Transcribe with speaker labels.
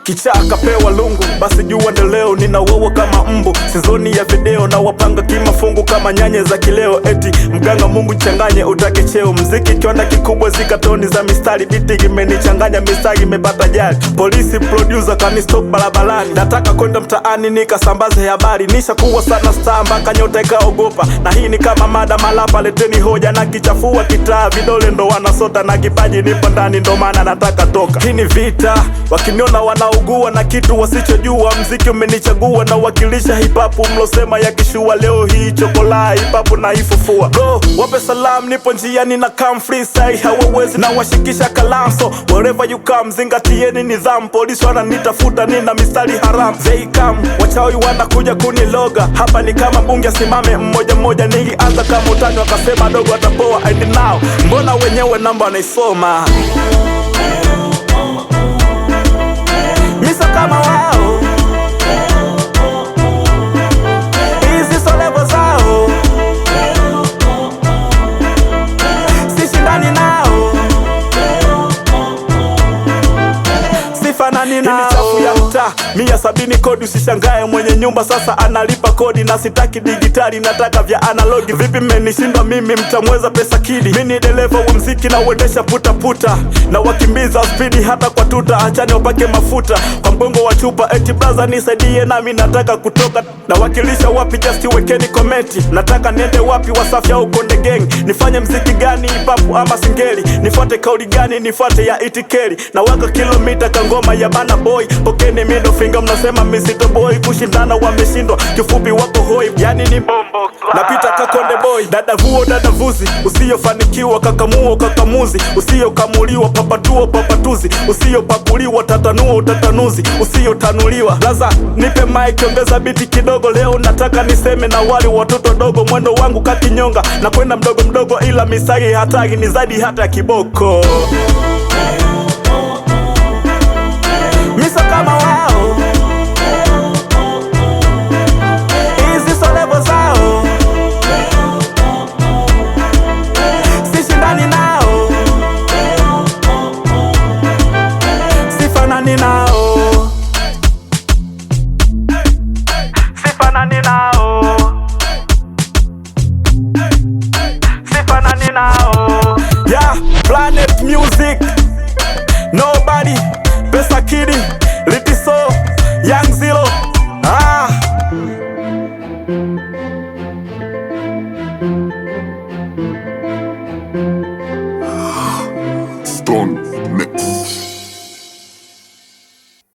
Speaker 1: Kichaa kapewa lungu, basi jua ndio leo. Nina wowo kama mbu, sizoni ya video na wapanga kimafungu kama nyanye za kileo. Eti mganga Mungu changanye utake cheo. Mziki kiwanda kikubwa zika toni za mistari. Biti imenichanganya mistari imepata jali. Polisi producer kanistop barabarani. Nataka kwenda mtaani nikasambaze habari. Nisha kuwa sana star mpaka nyota ikaogopa. Na hii ni kama mada malapa, leteni hoja. Na kichafua kitaa vidole ndo wanasota. Na kipaji nipo ndani ndo maana nataka toka. Hii ni vita, wakiniona wanaugua na kitu wasichojua. Mziki umenichagua na wakilisha hip hop. Mlosema ya kishua leo hii chokola hip hop na ifufua. Go, wape salam nipo njiani na come freestyle. Hawawezi na washikisha kalanso. Wherever you come zingatieni nidhamu. Polisi wananitafuta nina mistari haram. They come, wachawi wanakuja kuniloga. Hapa ni kama bunge simame mmoja mmoja. Nilianza kama utani wakasema dogo atapoa. And now, mbona wenyewe namba naisoma. Misa kama wao, hizi so level zao. Sishindani nao, sifanani nao. Hii ni chafu ya mtaa, 170 kodi. Usishangae mwenye nyumba sasa analipa kodi. Na sitaki digitali, nataka vya analogi. Vipi mmenishindwa mimi, mtamweza pesa kidi. Mini dereva wa mziki na uendesha puta puta. Na wakimbiza speedi hata kwa tuta. Achani wapake mafuta kwa mgongo wa chupa. Eti blaza nisaidie nami nataka kutoka. Na wakilisha wapi just wekeni komenti. Nataka niende wapi, Wasafi au Konde Gang. Nifanye mziki gani, hip hop ama singeli. Nifuate kauli gani, nifuate ya itikeri. Na waka kilomita kangoma ya Bana Boy. Pokeni middle finger, mnasema misito boy. Kushindana wameshindwa, kifupi wako hoi. Yani ni bombo napita kakonde boy. Dadavuo dadavuzi, usiyofanikiwa kakamuo kakamuzi. Usiyokamuliwa papatuo papatuzi. Usiyopakuliwa tatanuo tatanuzi. Usiyotanuliwa laza nipe mic ongeza biti kidogo. Leo nataka niseme na wali watoto dogo. Mwendo wangu kakinyonga na kwenda mdogo mdogo. Ila misari hatari ni zaidi hata ya kiboko. Misa kama wao, hizi so level zao. Sishindani nao, sifanani nao. Sifanani nao, sifanani nao. Yeah, Planet Music, Nobody, Pesa Kidi, Litiso, Young Zilo.
Speaker 2: Stone.